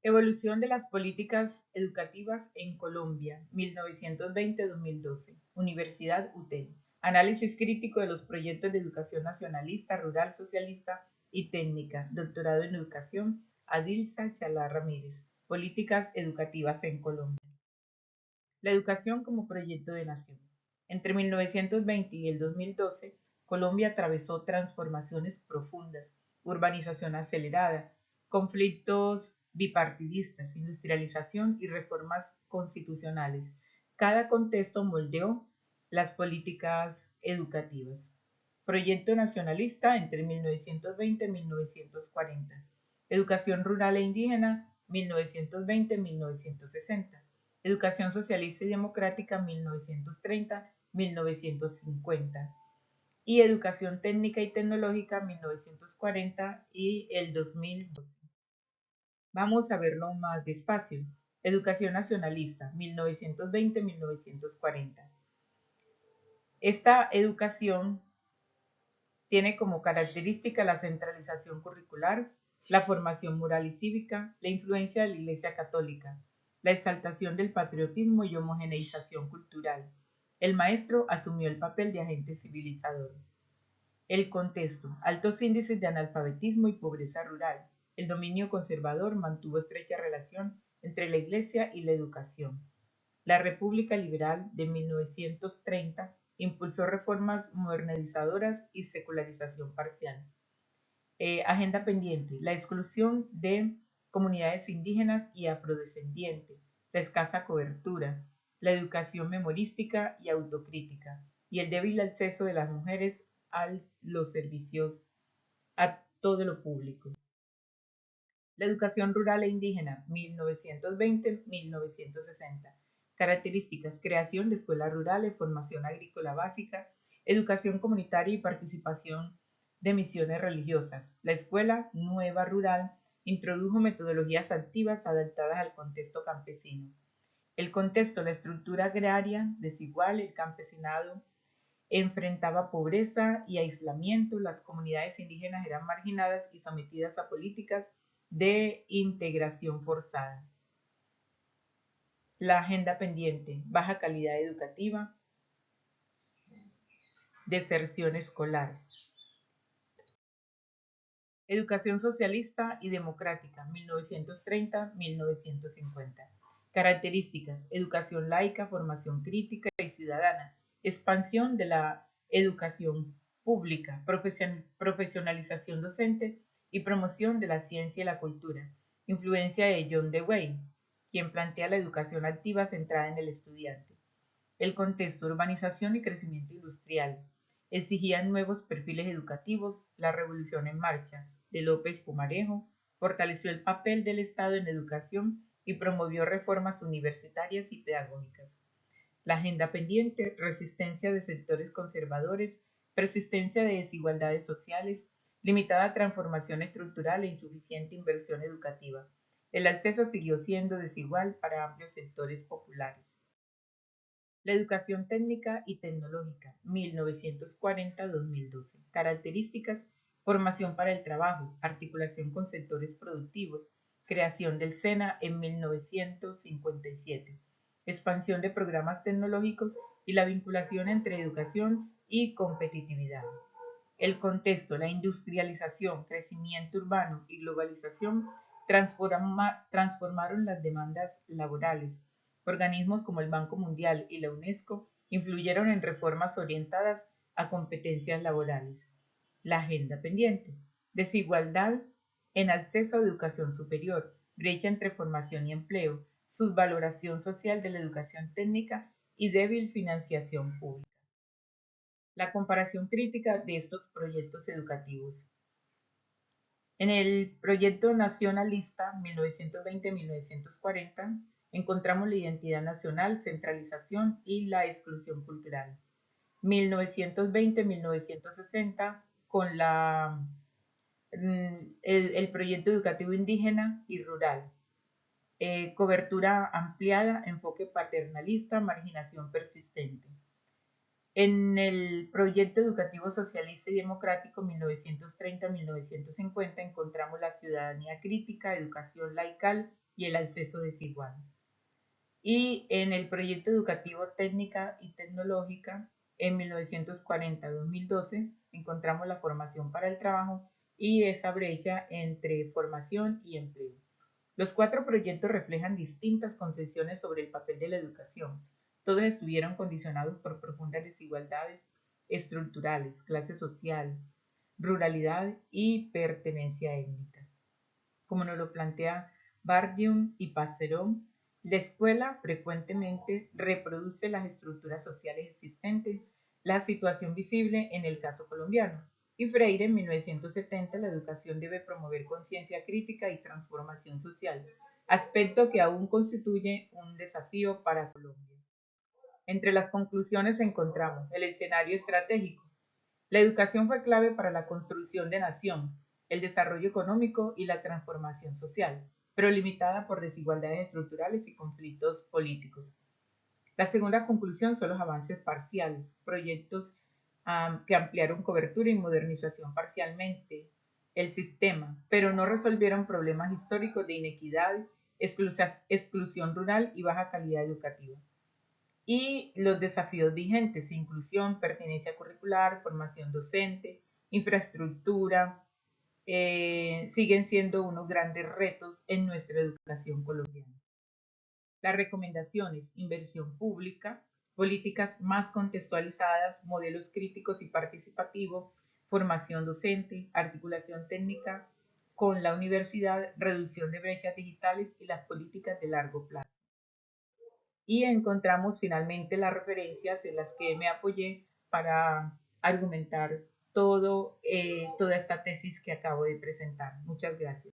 Evolución de las políticas educativas en Colombia, 1920-2012. Universidad UTEL. Análisis crítico de los proyectos de educación nacionalista, rural, socialista y técnica. Doctorado en educación, Adilsa Chalá Ramírez. Políticas educativas en Colombia. La educación como proyecto de nación. Entre 1920 y el 2012, Colombia atravesó transformaciones profundas, urbanización acelerada, conflictos bipartidistas, industrialización y reformas constitucionales. Cada contexto moldeó las políticas educativas. Proyecto nacionalista entre 1920 y 1940. Educación rural e indígena 1920-1960. Educación socialista y democrática 1930-1950 y educación técnica y tecnológica 1940 y el 2012. Vamos a verlo más despacio. Educación nacionalista 1920-1940. Esta educación tiene como característica la centralización curricular, la formación moral y cívica, la influencia de la Iglesia Católica, la exaltación del patriotismo y homogeneización cultural. El maestro asumió el papel de agente civilizador. El contexto: altos índices de analfabetismo y pobreza rural. El dominio conservador mantuvo estrecha relación entre la Iglesia y la educación. La República Liberal de 1930 impulsó reformas modernizadoras y secularización parcial. Agenda pendiente: la exclusión de comunidades indígenas y afrodescendientes, la escasa cobertura, la educación memorística y autocrítica, y el débil acceso de las mujeres a los servicios a todo lo público. La educación rural e indígena, 1920-1960. Características: creación de escuelas rurales, formación agrícola básica, educación comunitaria y participación de misiones religiosas. La escuela nueva rural introdujo metodologías activas adaptadas al contexto campesino. El contexto: la estructura agraria desigual, el campesinado enfrentaba pobreza y aislamiento, las comunidades indígenas eran marginadas y sometidas a políticas de integración forzada. La agenda pendiente: baja calidad educativa, deserción escolar. Educación socialista y democrática, 1930-1950. Características: educación laica, formación crítica y ciudadana, expansión de la educación pública, profesionalización docente y promoción de la ciencia y la cultura. Influencia de John Dewey, quien plantea la educación activa centrada en el estudiante. El contexto: urbanización y crecimiento industrial. Exigían nuevos perfiles educativos. La revolución en marcha de López Pumarejo fortaleció el papel del Estado en educación y promovió reformas universitarias y pedagógicas. La agenda pendiente: resistencia de sectores conservadores, persistencia de desigualdades sociales, limitada transformación estructural e insuficiente inversión educativa. El acceso siguió siendo desigual para amplios sectores populares. La educación técnica y tecnológica, 1940-2012. Características: formación para el trabajo, articulación con sectores productivos, creación del SENA en 1957, expansión de programas tecnológicos y la vinculación entre educación y competitividad. El contexto: la industrialización, crecimiento urbano y globalización transformaron las demandas laborales. Organismos como el Banco Mundial y la UNESCO influyeron en reformas orientadas a competencias laborales. La agenda pendiente: desigualdad en acceso a educación superior, brecha entre formación y empleo, subvaloración social de la educación técnica y débil financiación pública. La comparación crítica de estos proyectos educativos. En el proyecto nacionalista 1920-1940 encontramos la identidad nacional, centralización y la exclusión cultural. 1920-1960 con el proyecto educativo indígena y rural. Cobertura ampliada, enfoque paternalista, marginación persistente. En el proyecto educativo socialista y democrático 1930-1950 encontramos la ciudadanía crítica, educación laical y el acceso desigual. Y en el proyecto educativo técnica y tecnológica, en 1940-2012, encontramos la formación para el trabajo y esa brecha entre formación y empleo. Los cuatro proyectos reflejan distintas concepciones sobre el papel de la educación. Todos estuvieron condicionados por profundas desigualdades estructurales, clase social, ruralidad y pertenencia étnica. Como nos lo plantea Bardium y Passeron, la escuela frecuentemente reproduce las estructuras sociales existentes, la situación visible en el caso colombiano. Y Freire en 1970, la educación debe promover conciencia crítica y transformación social, aspecto que aún constituye un desafío para Colombia. Entre las conclusiones encontramos el escenario estratégico. La educación fue clave para la construcción de nación, el desarrollo económico y la transformación social, pero limitada por desigualdades estructurales y conflictos políticos. La segunda conclusión son los avances parciales, proyectos que ampliaron cobertura y modernización parcialmente el sistema, pero no resolvieron problemas históricos de inequidad, exclusión rural y baja calidad educativa. Y los desafíos vigentes: inclusión, pertenencia curricular, formación docente, infraestructura, siguen siendo unos grandes retos en nuestra educación colombiana. Las recomendaciones: inversión pública, políticas más contextualizadas, modelos críticos y participativos, formación docente, articulación técnica con la universidad, reducción de brechas digitales y las políticas de largo plazo. Y encontramos finalmente las referencias en las que me apoyé para argumentar toda esta tesis que acabo de presentar. Muchas gracias.